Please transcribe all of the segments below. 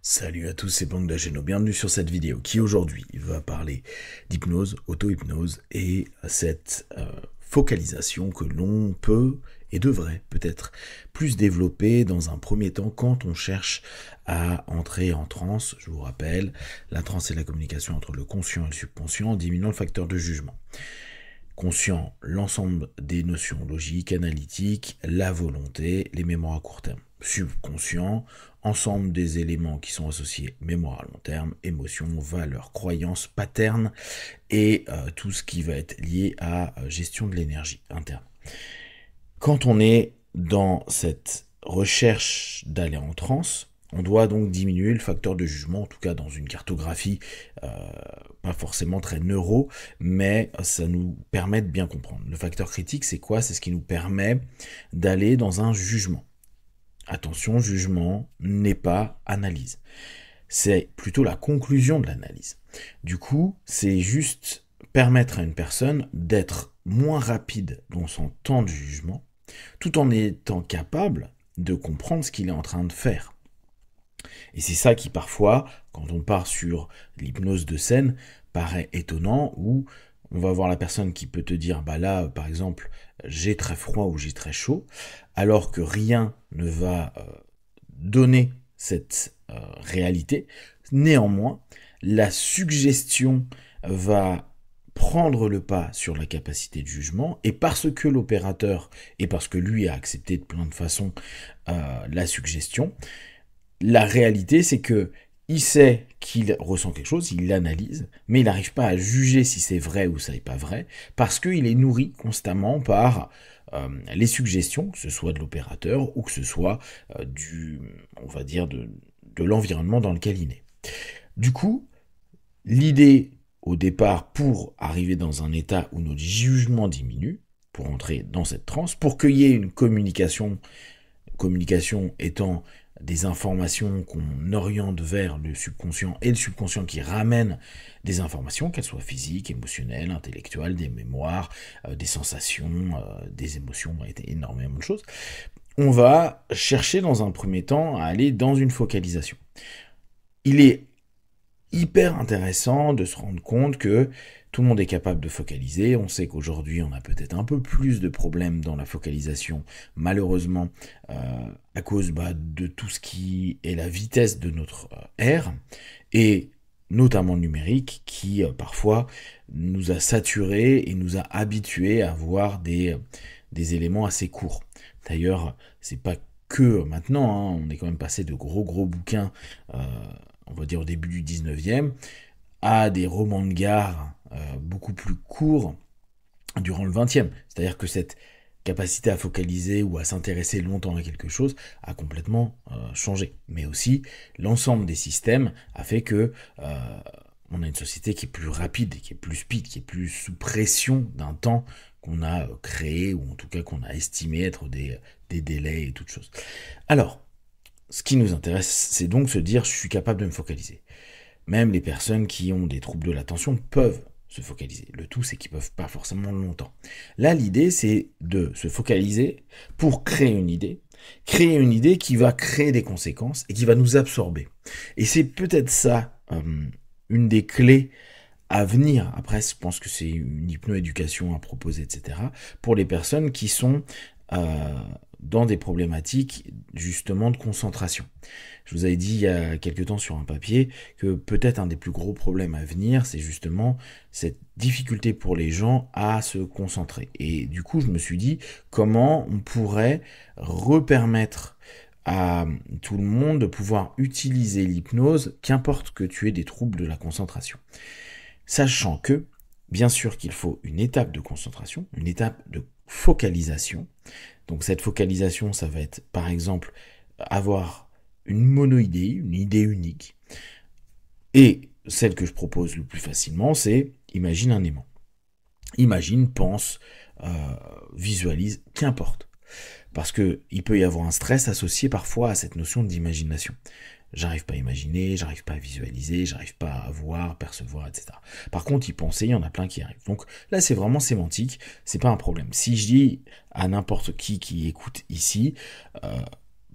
Salut à tous, c'est Blanc d'Ageno. Bienvenue sur cette vidéo qui aujourd'hui va parler d'hypnose, auto-hypnose et cette focalisation que l'on peut et devrait peut-être plus développer dans un premier temps quand on cherche à entrer en transe. Je vous rappelle, la transe c'est la communication entre le conscient et le subconscient en diminuant le facteur de jugement. Conscient, l'ensemble des notions logiques, analytiques, la volonté, les mémoires à court terme. Subconscient, ensemble des éléments qui sont associés mémoire à long terme, émotions, valeurs, croyances, patterns et tout ce qui va être lié à gestion de l'énergie interne. Quand on est dans cette recherche d'aller en transe, on doit donc diminuer le facteur de jugement, en tout cas dans une cartographie pas forcément très neuro, mais ça nous permet de bien comprendre. Le facteur critique, c'est quoi? C'est ce qui nous permet d'aller dans un jugement. Attention, jugement n'est pas analyse. C'est plutôt la conclusion de l'analyse. Du coup, c'est juste permettre à une personne d'être moins rapide dans son temps de jugement, tout en étant capable de comprendre ce qu'il est en train de faire. Et c'est ça qui parfois, quand on part sur l'hypnose de scène, paraît étonnant, où on va voir la personne qui peut te dire, bah là, par exemple, j'ai très froid ou j'ai très chaud, alors que rien ne va donner cette réalité. Néanmoins, la suggestion va prendre le pas sur la capacité de jugement, et parce que l'opérateur, et parce que lui a accepté de plein de façons la suggestion, la réalité, c'est que il sait qu'il ressent quelque chose, il l'analyse, mais il n'arrive pas à juger si c'est vrai ou ça n'est pas vrai, parce qu'il est nourri constamment par les suggestions, que ce soit de l'opérateur ou que ce soit on va dire, de l'environnement dans lequel il est. Du coup, l'idée au départ pour arriver dans un état où notre jugement diminue, pour entrer dans cette transe, pour qu'il y ait une communication étant des informations qu'on oriente vers le subconscient et le subconscient qui ramène des informations, qu'elles soient physiques, émotionnelles, intellectuelles, des mémoires, des sensations, des émotions, énormément de choses. On va chercher dans un premier temps à aller dans une focalisation. Il est hyper intéressant de se rendre compte que tout le monde est capable de focaliser. On sait qu'aujourd'hui, on a peut-être un peu plus de problèmes dans la focalisation, malheureusement, à cause de tout ce qui est la vitesse de notre ère, et notamment le numérique, qui parfois nous a saturés et nous a habitués à voir des éléments assez courts. D'ailleurs, c'est pas que maintenant, hein, on est quand même passé de gros bouquins, on va dire au début du 19e, à des romans de gare beaucoup plus courts durant le 20e. C'est-à-dire que cette capacité à focaliser ou à s'intéresser longtemps à quelque chose a complètement changé. Mais aussi, l'ensemble des systèmes a fait que on a une société qui est plus rapide, qui est plus speed, qui est plus sous pression d'un temps qu'on a créé, ou en tout cas qu'on a estimé être des délais et toutes choses. Alors, ce qui nous intéresse, c'est donc se dire, je suis capable de me focaliser. Même les personnes qui ont des troubles de l'attention peuvent se focaliser. Le tout, c'est qu'ils ne peuvent pas forcément longtemps. Là, l'idée, c'est de se focaliser pour créer une idée qui va créer des conséquences et qui va nous absorber. Et c'est peut-être ça, une des clés à venir. Après, je pense que c'est une hypnoéducation à proposer, etc., pour les personnes qui sont dans des problématiques justement de concentration. Je vous avais dit il y a quelques temps sur un papier que peut-être un des plus gros problèmes à venir, c'est justement cette difficulté pour les gens à se concentrer. Et du coup, je me suis dit comment on pourrait repermettre à tout le monde de pouvoir utiliser l'hypnose, qu'importe que tu aies des troubles de la concentration. Sachant que, bien sûr qu'il faut une étape de concentration, une étape de focalisation. Donc cette focalisation, ça va être par exemple avoir une monoïdée, une idée unique. Et celle que je propose le plus facilement, c'est imagine un aimant. Imagine, pense, visualise, qu'importe. Parce qu'il peut y avoir un stress associé parfois à cette notion d'imagination. J'arrive pas à imaginer, j'arrive pas à visualiser, j'arrive pas à voir, percevoir, etc. Par contre, y penser, il y en a plein qui arrivent. Donc là, c'est vraiment sémantique, c'est pas un problème. Si je dis à n'importe qui écoute ici,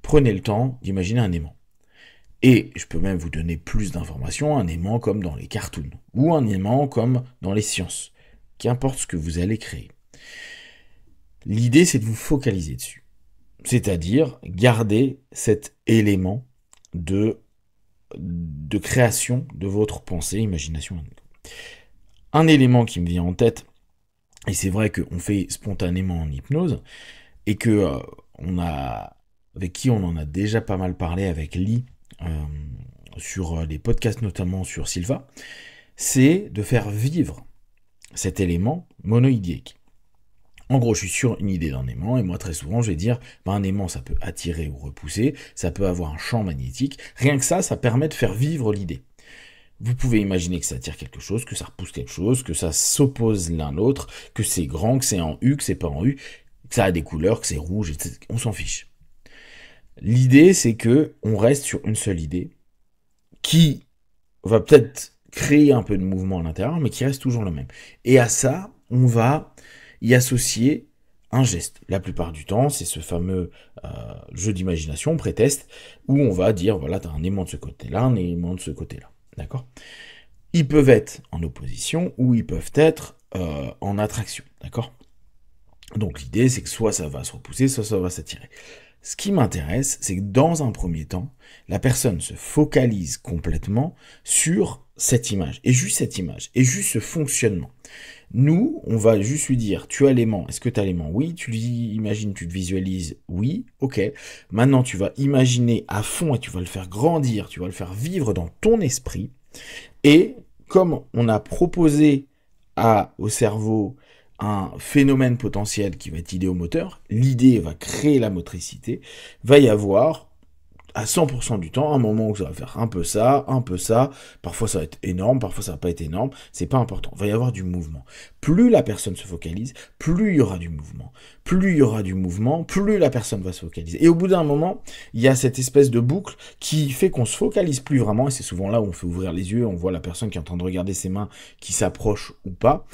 prenez le temps d'imaginer un aimant. Et je peux même vous donner plus d'informations, un aimant comme dans les cartoons, ou un aimant comme dans les sciences, qu'importe ce que vous allez créer. L'idée, c'est de vous focaliser dessus. C'est-à-dire garder cet élément de création de votre pensée, imagination. Un élément qui me vient en tête, et c'est vrai qu'on fait spontanément en hypnose, et que avec qui on en a déjà pas mal parlé avec Lee, sur les podcasts notamment sur Silva, c'est de faire vivre cet élément monoïdique. En gros, je suis sur une idée d'un aimant, et moi très souvent je vais dire, un aimant ça peut attirer ou repousser, ça peut avoir un champ magnétique, rien que ça permet de faire vivre l'idée. Vous pouvez imaginer que ça attire quelque chose, que ça repousse quelque chose, que ça s'oppose l'un l'autre, que c'est grand, que c'est en U, que c'est pas en U, que ça a des couleurs, que c'est rouge, etc. On s'en fiche. L'idée, c'est que on reste sur une seule idée, qui va peut-être créer un peu de mouvement à l'intérieur, mais qui reste toujours le même. Et à ça, on va y associer un geste. La plupart du temps, c'est ce fameux jeu d'imagination, pré-test, où on va dire, voilà, tu as un aimant de ce côté-là, un aimant de ce côté-là. D'accord ? Ils peuvent être en opposition, ou ils peuvent être en attraction. D'accord ? Donc l'idée, c'est que soit ça va se repousser, soit ça va s'attirer. Ce qui m'intéresse, c'est que dans un premier temps, la personne se focalise complètement sur cette image, et juste cette image, et juste ce fonctionnement. Nous, on va juste lui dire, tu as l'aimant, est-ce que tu as l'aimant ? Oui, tu imagines, tu te visualises, oui, ok. Maintenant, tu vas imaginer à fond et tu vas le faire grandir, tu vas le faire vivre dans ton esprit. Et comme on a proposé au cerveau un phénomène potentiel qui va être idéomoteur, l'idée va créer la motricité, va y avoir à 100% du temps un moment où ça va faire un peu ça, parfois ça va être énorme, parfois ça va pas être énorme, c'est pas important, il va y avoir du mouvement. Plus la personne se focalise, plus il y aura du mouvement. Plus il y aura du mouvement, plus la personne va se focaliser. Et au bout d'un moment, il y a cette espèce de boucle qui fait qu'on se focalise plus vraiment, et c'est souvent là où on fait ouvrir les yeux, on voit la personne qui est en train de regarder ses mains qui s'approche ou pas,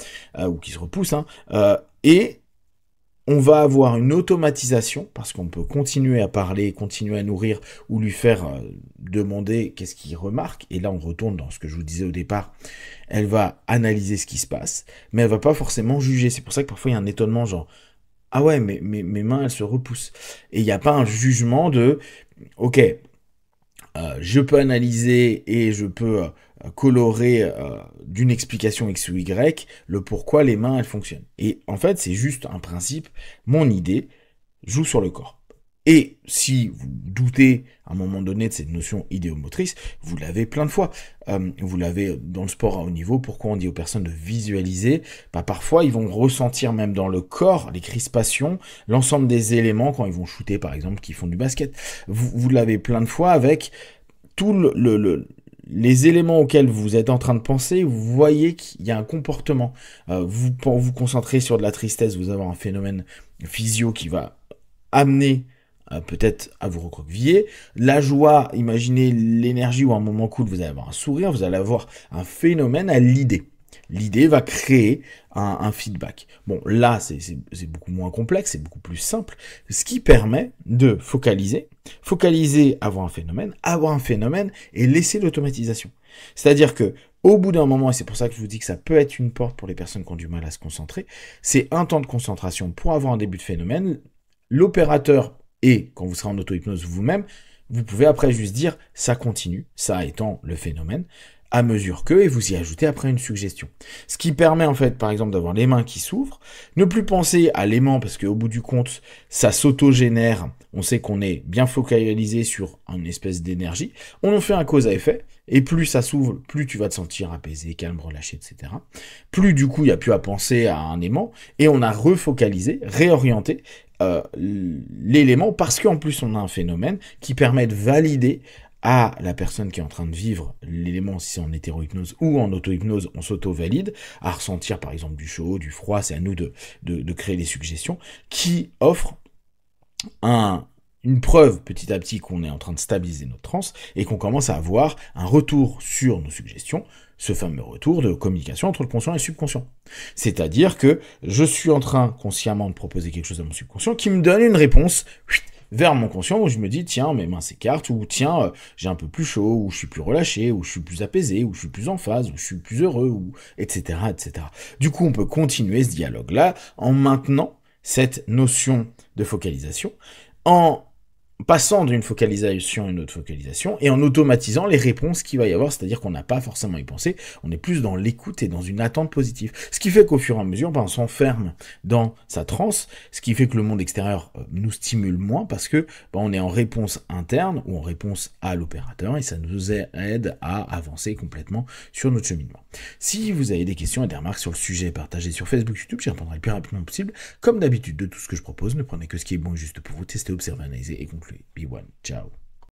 ou qui se repousse, et on va avoir une automatisation, parce qu'on peut continuer à parler, continuer à nourrir, ou lui faire demander qu'est-ce qu'il remarque, et là on retourne dans ce que je vous disais au départ, elle va analyser ce qui se passe, mais elle va pas forcément juger, c'est pour ça que parfois il y a un étonnement genre, ah ouais, mais mes mains elles se repoussent, et il n'y a pas un jugement de, ok, je peux analyser et je peux colorer d'une explication X ou Y le pourquoi les mains elles fonctionnent. Et en fait, c'est juste un principe, mon idée joue sur le corps. Et si vous doutez à un moment donné de cette notion idéomotrice, vous l'avez plein de fois. Vous l'avez dans le sport à haut niveau. Pourquoi on dit aux personnes de visualiser ? Parfois, ils vont ressentir même dans le corps les crispations, l'ensemble des éléments quand ils vont shooter, par exemple, qui font du basket. Vous l'avez plein de fois avec tout les éléments auxquels vous êtes en train de penser, vous voyez qu'il y a un comportement. Pour vous concentrer sur de la tristesse, vous avez un phénomène physio qui va amener peut-être à vous recroqueviller. La joie, imaginez l'énergie ou un moment cool, vous allez avoir un sourire, vous allez avoir un phénomène à l'idée. L'idée va créer un feedback. Bon, là, c'est beaucoup moins complexe, c'est beaucoup plus simple, ce qui permet de focaliser, avoir un phénomène et laisser l'automatisation. C'est-à-dire que au bout d'un moment, et c'est pour ça que je vous dis que ça peut être une porte pour les personnes qui ont du mal à se concentrer, c'est un temps de concentration pour avoir un début de phénomène. L'opérateur et quand vous serez en auto-hypnose vous-même, vous pouvez après juste dire ça continue, ça étant le phénomène, à mesure que, et vous y ajoutez après une suggestion. Ce qui permet en fait, par exemple, d'avoir les mains qui s'ouvrent, ne plus penser à l'aimant, parce qu'au bout du compte, ça s'auto-génère, on sait qu'on est bien focalisé sur une espèce d'énergie, on en fait un cause à effet, et plus ça s'ouvre, plus tu vas te sentir apaisé, calme, relâché, etc. Plus du coup, il n'y a plus à penser à un aimant, et on a refocalisé, réorienté l'élément, parce qu'en plus on a un phénomène qui permet de valider à la personne qui est en train de vivre l'élément, si c'est en hétérohypnose ou en auto-hypnose, on s'auto-valide, à ressentir par exemple du chaud, du froid, c'est à nous de créer les suggestions, qui offrent une preuve petit à petit qu'on est en train de stabiliser notre transe et qu'on commence à avoir un retour sur nos suggestions, ce fameux retour de communication entre le conscient et le subconscient. C'est-à-dire que je suis en train consciemment de proposer quelque chose à mon subconscient qui me donne une réponse vers mon conscient où je me dis, tiens, mes mains s'écartent, ou tiens, j'ai un peu plus chaud, ou je suis plus relâché, ou je suis plus apaisé, ou je suis plus en phase, ou je suis plus heureux, ou etc., etc. Du coup, on peut continuer ce dialogue-là en maintenant cette notion de focalisation, en passant d'une focalisation à une autre focalisation, et en automatisant les réponses qu'il va y avoir, c'est-à-dire qu'on n'a pas forcément y pensé, on est plus dans l'écoute et dans une attente positive. Ce qui fait qu'au fur et à mesure, on s'enferme dans sa transe, ce qui fait que le monde extérieur nous stimule moins, parce que on est en réponse interne ou en réponse à l'opérateur, et ça nous aide à avancer complètement sur notre cheminement. Si vous avez des questions et des remarques sur le sujet, partagez sur Facebook, YouTube, j'y répondrai le plus rapidement possible. Comme d'habitude, de tout ce que je propose, ne prenez que ce qui est bon et juste pour vous, testez, observez, analysez et concluez. Be one. Ciao.